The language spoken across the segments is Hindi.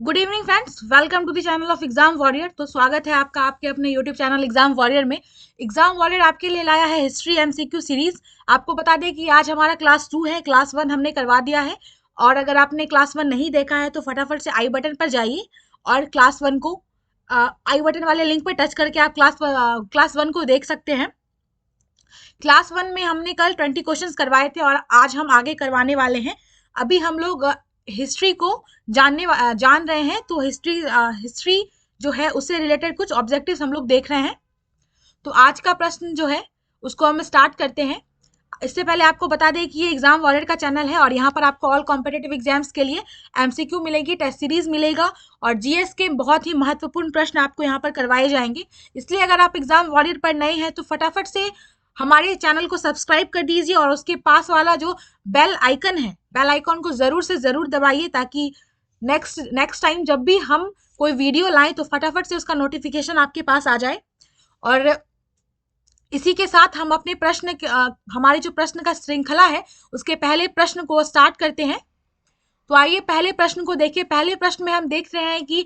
Good evening friends, welcome to the channel of exam warrior. तो स्वागत है आपका आपके अपने यूट्यूब चैनल एग्जाम वॉरियर में। एग्जाम वॉरियर आपके लिए लाया है हिस्ट्री एमसीक्यू सीरीज। आपको बता दें कि आज हमारा क्लास 2 है, क्लास 1 हमने करवा दिया है। और अगर आपने क्लास 1 नहीं देखा है तो फटाफट से आई बटन पर जाइए और क्लास 1 को आई बटन वाले लिंक पर टच करके आप क्लास 1 को देख सकते हैं। क्लास 1 में हमने कल 20 क्वेश्चंस करवाए थे और आज हम आगे करवाने वाले हैं। अभी हम लोग हिस्ट्री को जान रहे हैं, तो हिस्ट्री जो है उससे रिलेटेड कुछ ऑब्जेक्टिव्स हम लोग देख रहे हैं। तो आज का प्रश्न जो है उसको हम स्टार्ट करते हैं। इससे पहले आपको बता दें कि ये एग्जाम वॉरियर का चैनल है और यहाँ पर आपको ऑल कॉम्पिटिटिव एग्जाम्स के लिए एमसीक्यू मिलेगी, टेस्ट सीरीज मिलेगा और जीएस के बहुत ही महत्वपूर्ण प्रश्न आपको यहाँ पर करवाए जाएंगे। इसलिए अगर आप एग्जाम वॉरियर पर नए हैं तो फटाफट से हमारे चैनल को सब्सक्राइब कर दीजिए और उसके पास वाला जो बेल आइकन है, बेल आइकन को जरूर से जरूर दबाइए ताकि नेक्स्ट टाइम जब भी हम कोई वीडियो लाएं तो फटाफट से उसका नोटिफिकेशन आपके पास आ जाए। और इसी के साथ हम अपने हमारे जो प्रश्न का श्रृंखला है उसके पहले प्रश्न को स्टार्ट करते हैं। तो आइए पहले प्रश्न को देखिए। पहले प्रश्न में हम देख रहे हैं कि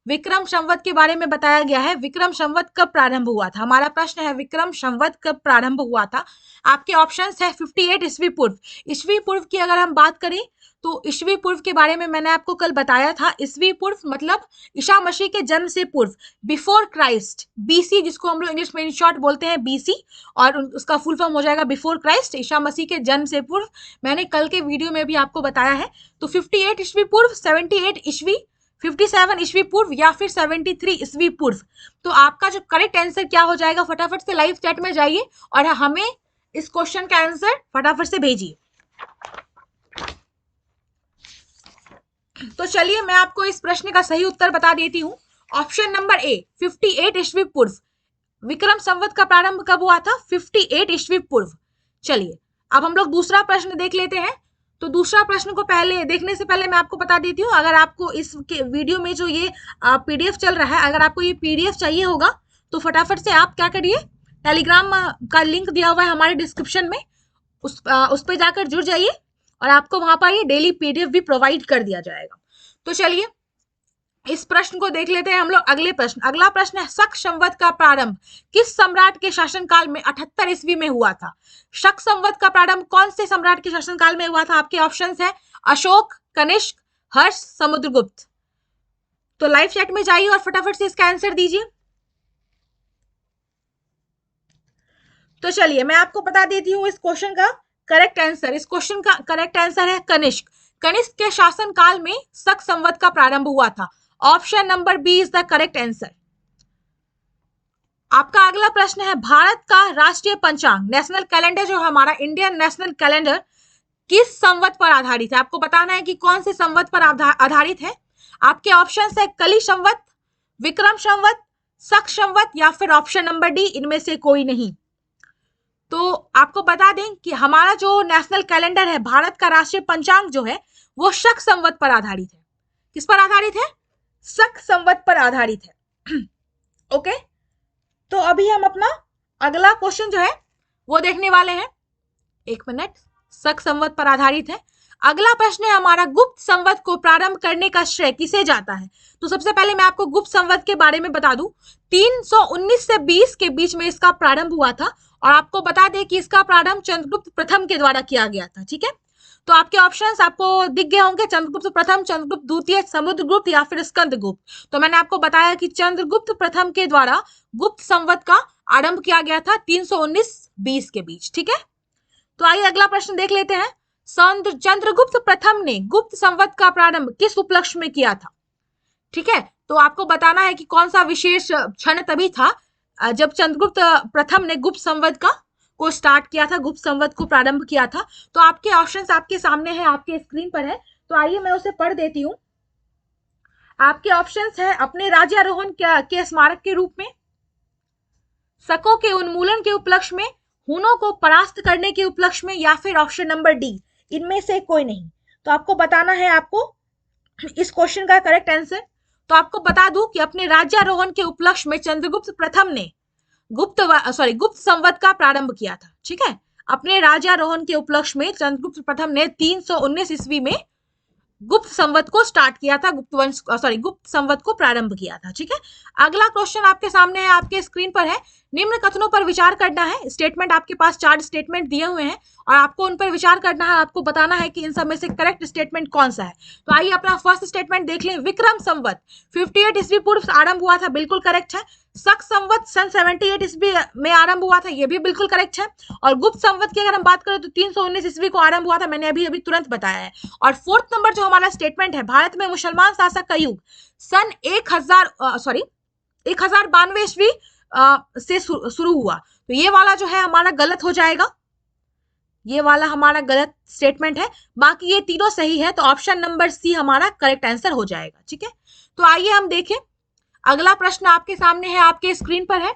विक्रम संवत के बारे में बताया गया है। विक्रम संवत कब प्रारंभ हुआ था? हमारा प्रश्न है विक्रम संवत कब प्रारंभ हुआ था। आपके ऑप्शंस है 58 ईस्वी पूर्व। ईस्वी पूर्व की अगर हम बात करें तो ईस्वी पूर्व के बारे में मैंने आपको कल बताया था। ईस्वी पूर्व मतलब ईसा मसीह के जन्म से पूर्व, बिफोर क्राइस्ट, बीसी, जिसको हम लोग इंग्लिश में इन शॉर्ट बोलते हैं बीसी, और उसका फुल फॉर्म हो जाएगा बिफोर क्राइस्ट, ईसा मसीह के जन्म से पूर्व। मैंने कल के वीडियो में भी आपको बताया है। तो 58 ईस्वी पूर्व, 78 ईस्वी, 57 ईस्वी पूर्व या फिर 73 ईस्वी पूर्व। तो आपका जो करेक्ट आंसर क्या हो जाएगा, फटाफट से लाइव चैट में जाइए और हमें इस क्वेश्चन का आंसर फटाफट से भेजिए। तो चलिए मैं आपको इस प्रश्न का सही उत्तर बता देती हूँ। ऑप्शन नंबर ए 58 ईस्वी पूर्व। विक्रम संवत का प्रारंभ कब हुआ था? 58 ईस्वी पूर्व। चलिए अब हम लोग दूसरा प्रश्न देख लेते हैं। तो दूसरा प्रश्न को पहले देखने से पहले मैं आपको बता देती हूँ, अगर आपको इस वीडियो में जो ये पीडीएफ चल रहा है, अगर आपको ये पीडीएफ चाहिए होगा तो फटाफट से आप क्या करिए, टेलीग्राम का लिंक दिया हुआ है हमारे डिस्क्रिप्शन में, उस पर जाकर जुड़ जाइए और आपको वहां पर ये डेली पीडीएफ भी प्रोवाइड कर दिया जाएगा। तो चलिए इस प्रश्न को देख लेते हैं हम लोग। अगला प्रश्न है शक संवत का प्रारंभ किस सम्राट के शासनकाल में 78 ईस्वी में हुआ था? शक संवत का प्रारंभ कौन से सम्राट के शासनकाल में हुआ था? आपके ऑप्शंस है अशोक, कनिष्क, हर्ष, समुद्रगुप्त। तो लाइव चैट में जाइए और फटाफट से इसका आंसर दीजिए। तो चलिए मैं आपको बता देती हूँ इस क्वेश्चन का करेक्ट आंसर। इस क्वेश्चन का करेक्ट आंसर है कनिष्क। कनिष्क के शासनकाल में शक संवत का प्रारंभ हुआ था। Option number B is the correct answer. आपका अगला प्रश्न है भारत का राष्ट्रीय पंचांग, नेशनल कैलेंडर जो हमारा इंडियन नेशनल कैलेंडर, किस संवत पर आधारित है? आपको बताना है कि कौन से संवत पर आधारित है। आपके ऑप्शंस है कली संवत, विक्रम संवत, शक संवत या फिर ऑप्शन नंबर डी इनमें से कोई नहीं। तो आपको बता दें कि हमारा जो नेशनल कैलेंडर है, भारत का राष्ट्रीय पंचांग जो है वो शक संवत पर आधारित है। किस पर आधारित है? शक संवत पर आधारित है। ओके, तो अभी हम अपना अगला क्वेश्चन जो है वो देखने वाले हैं। एक मिनट, शक संवत पर आधारित है। अगला प्रश्न है हमारा गुप्त संवत को प्रारंभ करने का श्रेय किसे जाता है? तो सबसे पहले मैं आपको गुप्त संवत के बारे में बता दूं। 319 से 20 के बीच में इसका प्रारंभ हुआ था और आपको बता दें कि इसका प्रारंभ चंद्रगुप्त प्रथम के द्वारा किया गया था। ठीक है, तो आपके ऑप्शंस आपको दिख गए होंगे, चंद्रगुप्त प्रथम, चंद्रगुप्त द्वितीय, समुद्रगुप्त या फिर स्कंदगुप्त। तो मैंने आपको बताया कि चंद्रगुप्त प्रथम के द्वारा गुप्त संवत का आरंभ किया गया था 319-20 के बीच। ठीक है, तो आइए अगला प्रश्न देख लेते हैं। चंद्रगुप्त प्रथम ने गुप्त संवत का प्रारंभ किस उपलक्ष्य में किया था? ठीक है, तो आपको बताना है कि कौन सा विशेष क्षण तभी था जब चंद्रगुप्त प्रथम ने गुप्त संवत को स्टार्ट किया था, गुप्त संवत को प्रारंभ किया था। तो आपके ऑप्शंस आपके सामने हैं, आपके स्क्रीन पर है, तो आइए मैं उसे पढ़ देती हूँ। आपके ऑप्शंस है अपने राज्यारोहण के स्मारक के रूप में, शकों के उन्मूलन के उपलक्ष्य में, हुनों को परास्त करने के उपलक्ष्य में या फिर ऑप्शन नंबर डी इनमें से कोई नहीं। तो आपको बताना है आपको इस क्वेश्चन का करेक्ट आंसर। तो आपको बता दूं कि अपने राज्यारोहण के उपलक्ष्य में चंद्रगुप्त प्रथम ने गुप्त संवत का प्रारंभ किया था। ठीक है, अपने राज्यारोहण के उपलक्ष्य में चंद्रगुप्त प्रथम ने 319 ईस्वी में गुप्त संवत को स्टार्ट किया था, गुप्त वंश सॉरी गुप्त संवत को प्रारंभ किया था। ठीक है, अगला क्वेश्चन आपके सामने है, आपके स्क्रीन पर है। निम्न कथनों पर विचार करना है। स्टेटमेंट आपके पास 4 स्टेटमेंट दिए हुए हैं और आपको उन पर विचार करना है। आपको बताना है कि इन सब में से करेक्ट स्टेटमेंट कौन सा है। तो आइए अपना फर्स्ट स्टेटमेंट देख लें। विक्रम संवत 58 ईस्वी पूर्व आरंभ हुआ था, बिल्कुल करेक्ट है। शक संवत सन 78 ईस्वी में आरंभ हुआ था, ये भी बिल्कुल करेक्ट है। और गुप्त संवत की अगर हम बात करें तो 319 ईस्वी को आरंभ हुआ था, मैंने अभी अभी तुरंत बताया है। और फोर्थ नंबर जो हमारा स्टेटमेंट है, भारत में मुसलमान शासक का युग सन 1092 ईस्वी से शुरू हुआ। तो ये वाला जो है हमारा गलत हो जाएगा, ये वाला हमारा गलत स्टेटमेंट है। बाकी ये तीनों सही है, तो ऑप्शन नंबर सी हमारा करेक्ट आंसर हो जाएगा। ठीक है, तो आइए हम देखें। अगला प्रश्न आपके सामने है, आपके स्क्रीन पर है।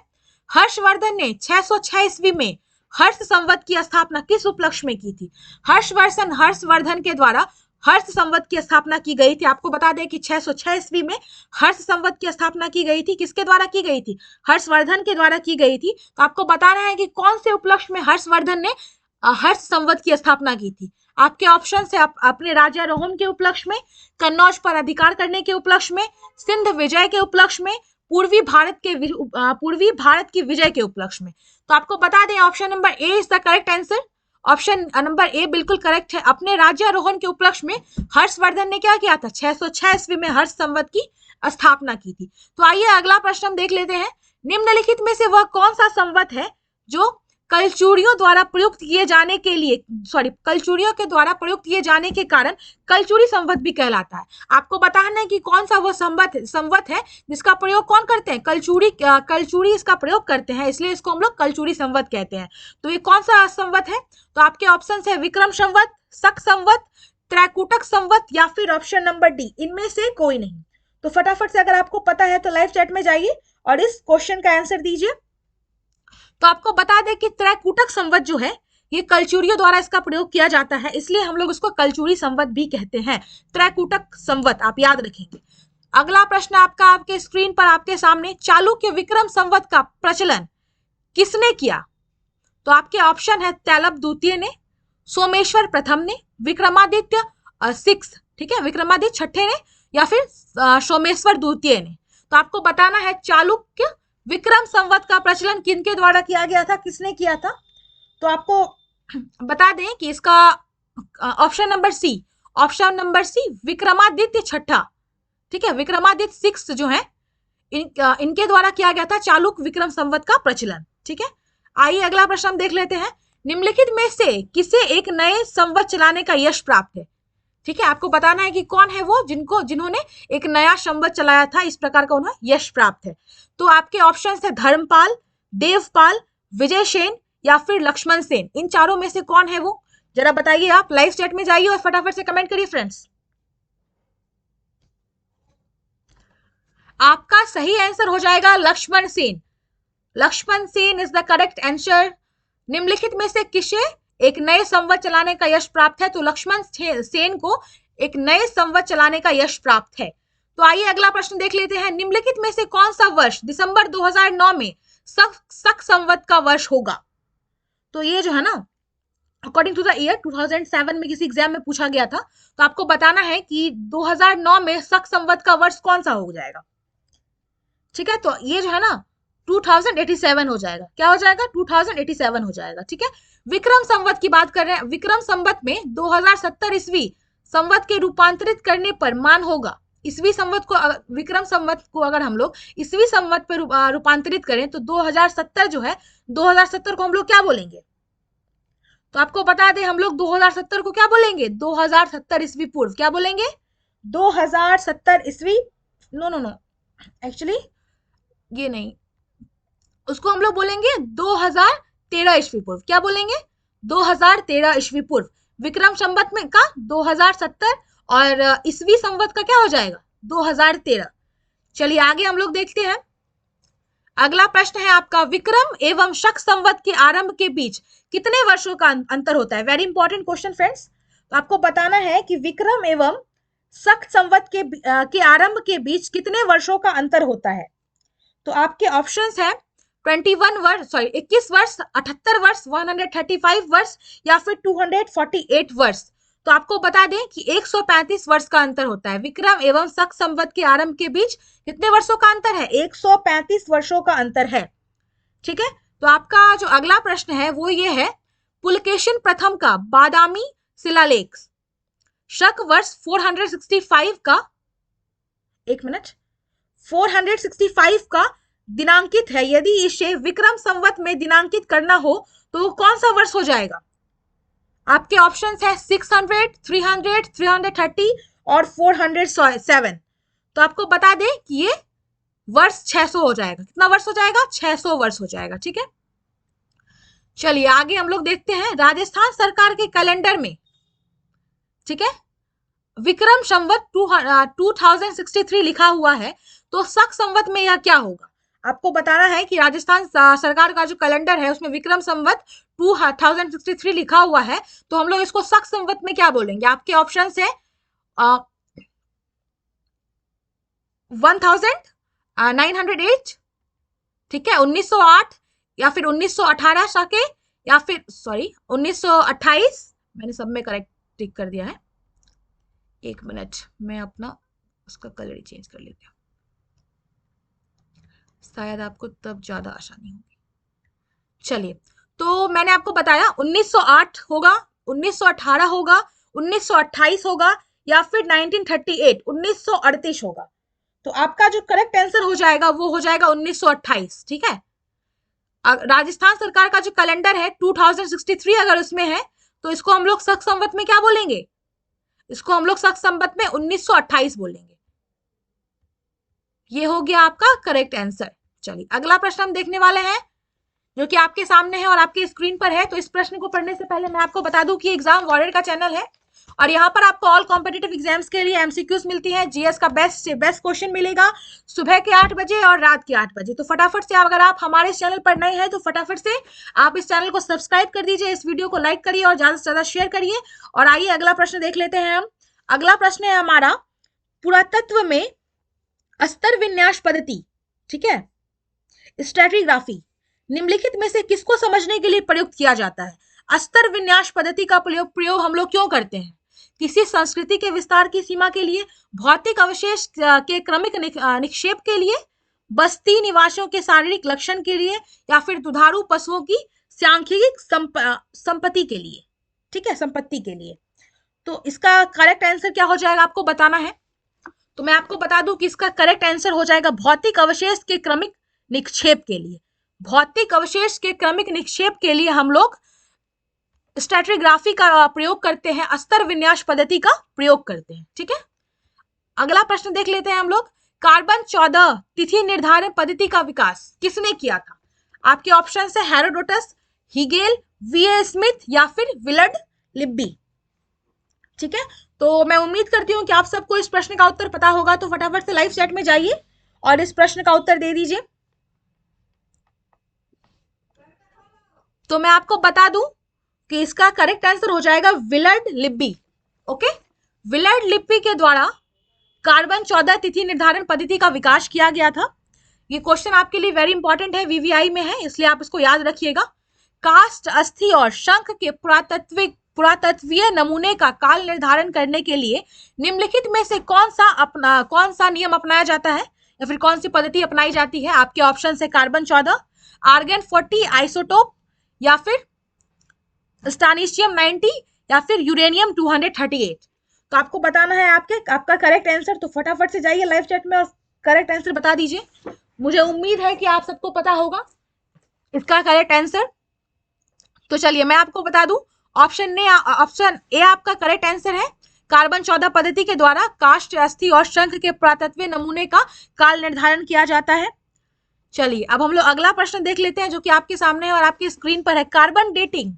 हर्षवर्धन ने 606 ईस्वी में हर्ष संवत की स्थापना किस उपलक्ष्य में की थी? हर्षवर्धन के द्वारा हर्ष संवत की स्थापना की गई थी। आपको बता दें कि 606 ईस्वी में हर्ष संवत की स्थापना की गई थी। किसके द्वारा की गई थी? हर्षवर्धन के द्वारा की गई थी। तो आपको बताना है कि कौन से उपलक्ष्य में हर्षवर्धन ने हर्ष संवत की स्थापना की थी। आपके ऑप्शन है अपने राज्यारोहण के उपलक्ष्य में, कन्नौज पर अधिकार करने के उपलक्ष्य में, सिंध विजय के उपलक्ष्य में, पूर्वी भारत की विजय के उपलक्ष्य में। तो आपको बता दें option number A is the correct answer. Option number A बिल्कुल करेक्ट है। अपने राज्यारोहण के उपलक्ष्य में हर्षवर्धन ने क्या किया था? 606 ईस्वी में हर्ष संवत की स्थापना की थी। तो आइए अगला प्रश्न हम देख लेते हैं। निम्नलिखित में से वह कौन सा संवत है जो कलचुड़ियों द्वारा प्रयुक्त किए जाने के लिए कलचुड़ियों के द्वारा प्रयुक्त किए जाने के कारण कलचुड़ी संवत भी कहलाता है? आपको बताना है कि कौन सा वो संवत है जिसका प्रयोग कौन करते हैं? कलचुड़ी इसका प्रयोग करते हैं, इसलिए इसको हम लोग कलचुड़ी संवत कहते हैं। तो ये कौन सा संवत है? तो आपके ऑप्शन है विक्रम संवत, शक संवत, त्रैकूटक संवत या फिर ऑप्शन नंबर डी, इनमें से कोई नहीं। तो फटाफट से अगर आपको पता है तो लाइव चैट में जाइए और इस क्वेश्चन का आंसर दीजिए। तो आपको बता दें कि त्रैकूटक संवत जो है ये कलचुड़ियों द्वारा इसका प्रयोग किया जाता है, इसलिए हम लोग इसको कलचुड़ी संवत भी कहते हैं। त्रैकूटक संवत आप याद रखेंगे। अगला प्रश्न आपके स्क्रीन पर आपके सामने, चालुक्य विक्रम संवत का प्रचलन किसने किया? तो आपके ऑप्शन है तैलप द्वितीय ने, सोमेश्वर प्रथम ने, विक्रमादित्य 6, ठीक है, विक्रमादित्य छठे ने, या फिर सोमेश्वर द्वितीय ने। तो आपको बताना है चालुक्य विक्रम संवत का प्रचलन किनके द्वारा किया गया था, किसने किया था? तो आपको बता दें कि इसका ऑप्शन नंबर सी विक्रमादित्य छठा, ठीक है, विक्रमादित्य 6 जो है इनके द्वारा किया गया था चालुक्य विक्रम संवत का प्रचलन। ठीक है, आइए अगला प्रश्न हम देख लेते हैं। निम्नलिखित में से किसे एक नए संवत चलाने का यश प्राप्त है? ठीक है, आपको बताना है कि कौन है वो जिन्होंने एक नया संवत चलाया था, इस प्रकार का उन्हें यश प्राप्त है। तो आपके ऑप्शन है धर्मपाल, देवपाल, विजय सेन या फिर लक्ष्मण सेन। इन चारों में से कौन है वो, जरा बताइए। आप लाइव चैट में जाइए और फटाफट से कमेंट करिए फ्रेंड्स। आपका सही आंसर हो जाएगा Lakshman Sen. Lakshman Sen is the correct answer. निम्नलिखित में से किसे एक नए संवत चलाने का यश प्राप्त है? तो लक्ष्मण सेन को एक नए संवत चलाने का यश प्राप्त है। तो आइए अगला प्रश्न देख लेते हैं। निम्नलिखित में से कौन सा वर्ष दिसंबर 2009 में शक संवत का वर्ष होगा? तो ये जो है ना, अकॉर्डिंग टू द ईयर 2007 में किसी एग्जाम में पूछा गया था। तो आपको बताना है कि 2009 में शक संवत का वर्ष कौन सा हो जाएगा। ठीक है, तो ये जो है ना 2087 हो जाएगा। क्या हो जाएगा? 2087 हो जाएगा। ठीक है, विक्रम संवत की बात कर रहे हैं। विक्रम संवत में 2070 ईस्वी संवत के रूपांतरित करने पर मान होगा। ईस्वी संवत को, विक्रम संवत को अगर हम लोग ईस्वी संवत पे रूपांतरित करें तो 2070 जो है, 2070 को हम लोग क्या बोलेंगे? तो आपको बता दें हम लोग 2070 को क्या बोलेंगे? 2070 ईस्वी पूर्व। क्या बोलेंगे? 2070 ईस्वी, नो एक्चुअली ये नहीं, उसको हम लोग बोलेंगे 2013 ईस्वी पूर्व। क्या बोलेंगे? 2013 ईस्वी पूर्व। विक्रम संवत में का 2070 और ईस्वी संवत का क्या हो जाएगा? 2013। चलिए आगे हम लोग देखते हैं। अगला प्रश्न है आपका, विक्रम एवं शक संवत के आरंभ के बीच कितने वर्षों का अंतर होता है? Very important question friends. तो आपको बताना है कि विक्रम एवं शक संवत के आरंभ के बीच कितने वर्षों का अंतर होता है? तो आपके ऑप्शंस है 21 वर्ष, 78 वर्ष, 135 वर्ष या फिर 248 वर्ष। तो आपको बता दें कि 135 वर्ष का अंतर होता है। विक्रम एवं शक संवत के आरंभ के बीच कितने वर्षों का अंतर है? 135 वर्षों का अंतर है। ठीक है, तो आपका जो अगला प्रश्न है वो ये है, पुलकेशिन प्रथम का बादामी शिलालेख शक वर्ष 465 का, एक मिनट, 465 का दिनांकित है। यदि इसे विक्रम संवत में दिनांकित करना हो तो वो कौन सा वर्ष हो जाएगा? आपके ऑप्शंस है 600, 300, 330 और 407। तो आपको बता दें कि ये वर्ष 600 हो जाएगा। कितना वर्ष हो जाएगा? 600 वर्ष हो जाएगा। ठीक है, चलिए आगे हम लोग देखते हैं। राजस्थान सरकार के कैलेंडर में, ठीक है, विक्रम संवत 2063 लिखा हुआ है, तो शक संवत में यह क्या होगा? आपको बताना है कि राजस्थान सरकार का जो कैलेंडर है उसमें विक्रम संवत 2063 लिखा हुआ है, तो हम लोग इसको शक संवत में क्या बोलेंगे? आपके ऑप्शन है 1908, ठीक है, 1908 या फिर 1918 साके, या फिर 1928। मैंने सब में करेक्ट टिक कर दिया है। एक मिनट, मैं अपना उसका कलर ही चेंज कर लेती हूँ, शायद आपको तब ज्यादा आसानी होगी। चलिए, तो मैंने आपको बताया 1908 होगा, 1918 होगा, 1928 होगा, या फिर 1938 1938 होगा। तो आपका जो करेक्ट आंसर हो जाएगा वो हो जाएगा 1928। ठीक है, राजस्थान सरकार का जो कैलेंडर है 2063 अगर उसमें है तो इसको हम लोग शक संवत में क्या बोलेंगे? इसको हम लोग शक संवत में 1928 बोलेंगे। ये हो गया आपका करेक्ट आंसर। चलिए अगला प्रश्न हम देखने वाले हैं जो कि आपके सामने है और आपके स्क्रीन पर है। तो इस प्रश्न को पढ़ने से पहले मैं आपको बता दूं कि एग्जाम वॉरियर का चैनल है और यहाँ पर आपको ऑल कॉम्पिटिटिव एग्जाम्स के लिए एमसीक्यूज मिलती हैं। जीएस का बेस्ट से बेस्ट क्वेश्चन मिलेगा सुबह के 8 बजे और रात के 8 बजे। तो फटाफट से अगर आप हमारे चैनल पर नए हैं तो फटाफट से आप इस चैनल को सब्सक्राइब कर दीजिए, इस वीडियो को लाइक करिए और ज्यादा से ज्यादा शेयर करिए। और आइए अगला प्रश्न देख लेते हैं हम। अगला प्रश्न है हमारा, पुरातत्व में अस्तर विन्यास पद्धति, ठीक है, स्ट्रैटिग्राफी निम्नलिखित में से किसको समझने के लिए प्रयुक्त किया जाता है? अस्तर विन्यास पद्धति का प्रयोग हम लोग क्यों करते हैं? किसी संस्कृति के विस्तार की सीमा के लिए, भौतिक अवशेष के क्रमिक निक्षेप के लिए, बस्ती निवासियों के शारीरिक लक्षण के लिए, या फिर दुधारू पशुओं की सांख्यिक संपत्ति के लिए। ठीक है, संपत्ति के लिए। तो इसका करेक्ट आंसर क्या हो जाएगा आपको बताना है। तो मैं आपको बता दूं कि इसका करेक्ट आंसर हो जाएगा भौतिक अवशेष के क्रमिक निक्षेप के लिए। भौतिक अवशेष के क्रमिक निक्षेप के लिए हम लोग स्ट्रैटिग्राफी का प्रयोग करते हैं, अस्तर विन्यास पद्धति का प्रयोग करते हैं। ठीक है, अगला प्रश्न देख लेते हैं हम लोग। कार्बन 14 तिथि निर्धारण पद्धति का विकास किसने किया था? आपके ऑप्शन है हेरोडोटस, हिगेल, वीए स्मिथ या फिर विलर्ड लिब्बी। ठीक है, तो मैं उम्मीद करती हूँ कि आप सबको इस प्रश्न का उत्तर पता होगा। तो फटाफट से लाइव चैट में जाइए और इस प्रश्न का उत्तर दे दीजिए। तो मैं आपको बता दूं कि इसका करेक्ट आंसर हो जाएगा Willard Libby. Okay, Willard Libby के द्वारा कार्बन 14 तिथि निर्धारण पद्धति का विकास किया गया था। ये क्वेश्चन आपके लिए वेरी इंपॉर्टेंट है, वीवीआई में है, इसलिए आप इसको याद रखिएगा। कास्ट, अस्थि और शंख के पुरातत्वीय नमूने का काल निर्धारण करने के लिए निम्नलिखित में से कौन सा नियम अपनाया जाता है या फिर कौन सी पद्धति अपनाई जाती है? आपके ऑप्शन है कार्बन 14, आर्गन 40 आइसोटोप, या फिर स्टानिशियम 90 या फिर यूरेनियम 238। तो आपको बताना है आपका करेक्ट आंसर। तो फटाफट से जाइए लाइव चैट में और करेक्ट आंसर बता दीजिए। मुझे उम्मीद है कि आप सबको पता होगा इसका करेक्ट आंसर। तो चलिए मैं आपको बता दूं, ऑप्शन ए आपका करेक्ट आंसर है। कार्बन 14 पद्धति के द्वारा काष्ठ, अस्थि और शंख के पुरातत्वीय नमूने का काल निर्धारण किया जाता है। चलिए अब हम लोग अगला प्रश्न देख लेते हैं जो कि आपके सामने है और आपकी स्क्रीन पर है। कार्बन डेटिंग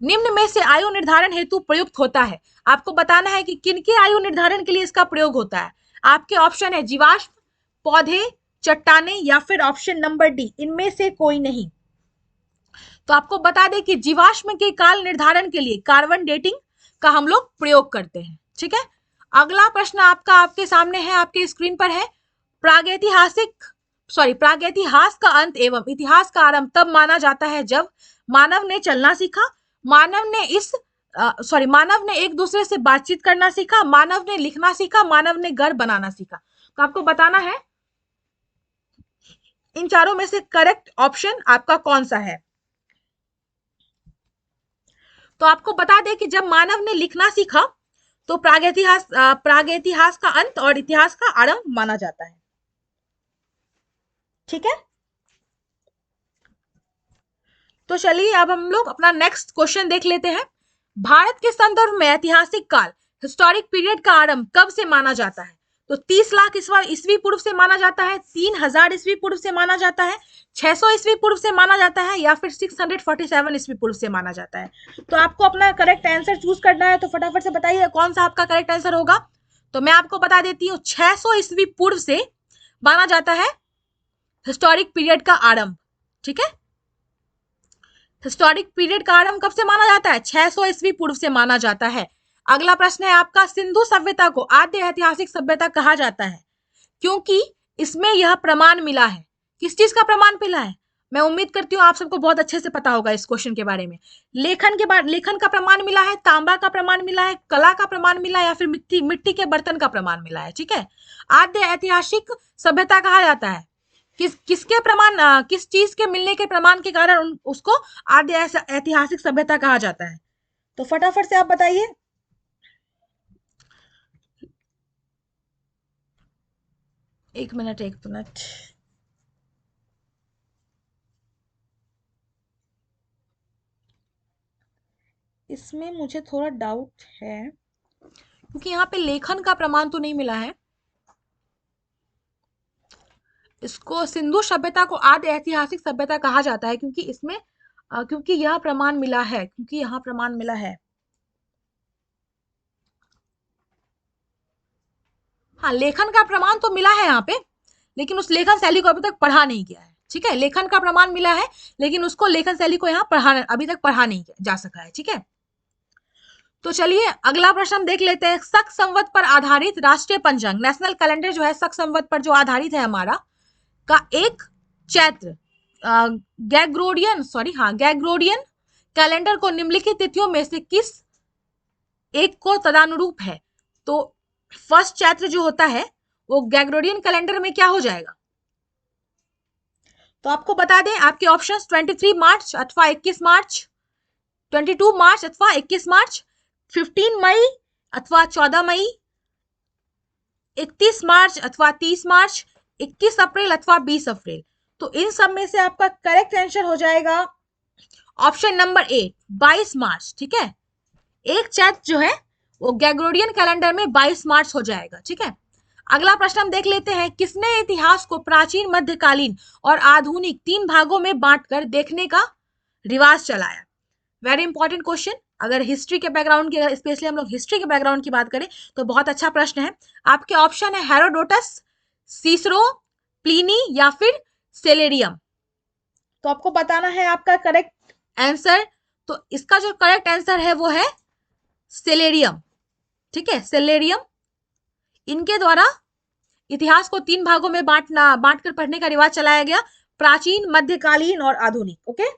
निम्न में से आयु निर्धारण हेतु प्रयुक्त होता है। आपको बताना है कि किनके आयु निर्धारण के लिए इसका प्रयोग होता है। आपके ऑप्शन है जीवाश्म, पौधे, चट्टाने या फिर ऑप्शन नंबर डी इनमें से कोई नहीं। तो आपको बता दें कि जीवाश्म के काल निर्धारण के लिए कार्बन डेटिंग का हम लोग प्रयोग करते हैं। ठीक है, अगला प्रश्न आपके सामने है, आपके स्क्रीन पर है। प्रागैतिहास का अंत एवं इतिहास का आरंभ तब माना जाता है जब मानव ने चलना सीखा। मानव ने इस मानव ने एक दूसरे से बातचीत करना सीखा, मानव ने लिखना सीखा, मानव ने घर बनाना सीखा। तो आपको बताना है इन चारों में से करेक्ट ऑप्शन आपका कौन सा है। तो आपको बता दें कि जब मानव ने लिखना सीखा तो प्रागैतिहास का अंत और इतिहास का आरंभ माना जाता है। ठीक है, तो चलिए अब हम लोग अपना नेक्स्ट क्वेश्चन देख लेते हैं। भारत के संदर्भ में ऐतिहासिक काल हिस्टोरिक पीरियड का आरंभ कब से माना जाता है? तो 30 लाख ईस्वी पूर्व से माना जाता है, 3000 ईस्वी पूर्व से माना जाता है, 600 ईस्वी पूर्व से माना जाता है, या फिर 647 ईस्वी पूर्व से माना जाता है। तो आपको अपना करेक्ट आंसर चूज करना है, तो फटाफट से बताइए कौन सा आपका करेक्ट आंसर होगा। तो मैं आपको बता देती हूँ 600 ईस्वी पूर्व से माना जाता है हिस्टोरिक पीरियड का आरंभ। ठीक है, हिस्टोरिक पीरियड का आरंभ कब से माना जाता है? 600 ईस्वी पूर्व से माना जाता है। अगला प्रश्न है आपका, सिंधु सभ्यता को आद्य ऐतिहासिक सभ्यता कहा जाता है क्योंकि इसमें यह प्रमाण मिला है। किस चीज का प्रमाण मिला है? मैं उम्मीद करती हूँ आप सबको बहुत अच्छे से पता होगा इस क्वेश्चन के बारे में। लेखन का प्रमाण मिला है, तांबा का प्रमाण मिला है, कला का प्रमाण मिला है, या फिर मिट्टी के बर्तन का प्रमाण मिला है। ठीक है, आद्य ऐतिहासिक सभ्यता कहा जाता है किसके प्रमाण, किस चीज के मिलने के प्रमाण के कारण उसको आद्य ऐतिहासिक सभ्यता कहा जाता है। तो फटाफट से आप बताइए। एक मिनट इसमें मुझे थोड़ा डाउट है क्योंकि यहाँ पे लेखन का प्रमाण तो नहीं मिला है। इसको सिंधु सभ्यता को आद्य ऐतिहासिक सभ्यता कहा जाता है क्योंकि इसमें क्योंकि यह प्रमाण मिला है, क्योंकि यहाँ प्रमाण मिला है। हाँ, लेखन का प्रमाण तो मिला है यहाँ पे, लेकिन उस लेखन शैली को अभी तक पढ़ा नहीं गया है। ठीक है, लेखन का प्रमाण मिला है लेकिन उसको लेखन शैली को यहाँ अभी तक पढ़ा नहीं जा सका है। ठीक है, तो चलिए अगला प्रश्न हम देख लेते हैं। शक संवत पर आधारित राष्ट्रीय पंचांग नेशनल कैलेंडर जो है शक संवत पर जो आधारित है हमारा का एक चैत्र गैग्रोडियन कैलेंडर को निम्नलिखित तिथियों में से किस एक को तदानुरूप है? तो फर्स्ट चैत्र जो होता है वो गैग्रोडियन कैलेंडर में क्या हो जाएगा? तो आपको बता दें आपके ऑप्शंस 23 मार्च अथवा 21 मार्च, 22 मार्च अथवा 21 मार्च, 15 मई अथवा 14 मई, 31 मार्च अथवा 30 मार्च, 21 अप्रैल अथवा 20 अप्रैल। तो इन सब में से आपका करेक्ट आंसर हो जाएगा ऑप्शन नंबर ए 22 मार्च। ठीक है, एक चैत्र जो है वो गैग्रोडियन कैलेंडर में 22 मार्च हो जाएगा। ठीक है, अगला प्रश्न हम देख लेते हैं। किसने इतिहास को प्राचीन, मध्यकालीन और आधुनिक 3 भागों में बांटकर देखने का रिवाज चलाया? Very important question. अगर हिस्ट्री के बैकग्राउंड की, अगर स्पेशली हम लोग हिस्ट्री के बैकग्राउंड की बात करें तो बहुत अच्छा प्रश्न है। आपके ऑप्शन है हेरोडोटस, सीसरो, प्लिनी या फिर सेलेरियम। तो आपको बताना है आपका करेक्ट आंसर। तो इसका जो करेक्ट आंसर है वो है सेलेरियम। ठीक है, सेलेरियम। इनके द्वारा इतिहास को 3 भागों में बांटकर पढ़ने का रिवाज चलाया गया, प्राचीन, मध्यकालीन और आधुनिक। ओके,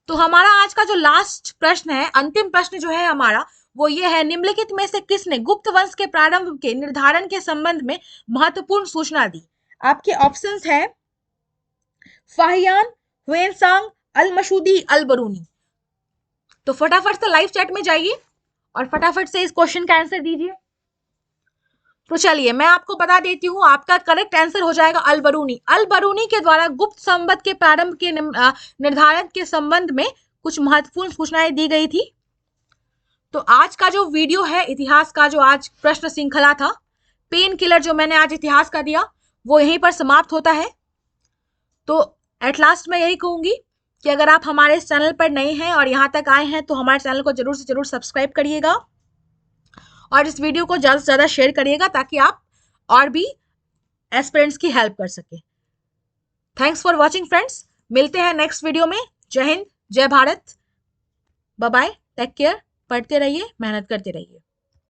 तो हमारा आज का जो लास्ट प्रश्न है, अंतिम प्रश्न जो है हमारा वो ये है, निम्नलिखित में से किसने गुप्त वंश के प्रारंभ के निर्धारण के संबंध में महत्वपूर्ण सूचना दी? आपके ऑप्शंस है फाहियान, हुएनसांग, अल मसूदी, अल बरूनी। तो फटाफट से लाइव चैट में जाइए और फटाफट से इस क्वेश्चन का आंसर दीजिए। तो चलिए मैं आपको बता देती हूँ, आपका करेक्ट आंसर हो जाएगा अल बरूनी। अल बरूनी के द्वारा गुप्त संवत के प्रारंभ के निर्धारण के संबंध में कुछ महत्वपूर्ण सूचनाएं दी गई थी। तो आज का जो वीडियो है इतिहास का, जो आज प्रश्न श्रृंखला था, पेन किलर जो मैंने आज इतिहास का दिया, वो यहीं पर समाप्त होता है। तो एट लास्ट मैं यही कहूंगी कि अगर आप हमारे इस चैनल पर नए हैं और यहाँ तक आए हैं तो हमारे चैनल को जरूर से जरूर सब्सक्राइब करिएगा और इस वीडियो को ज़्यादा से ज़्यादा शेयर करिएगा ताकि आप और भी एस्पिरेंट्स की हेल्प कर सके। थैंक्स फॉर वॉचिंग फ्रेंड्स, मिलते हैं नेक्स्ट वीडियो में। जय हिंद, जय Bharat, bye bye, take care, पढ़ते रहिए, मेहनत करते रहिए।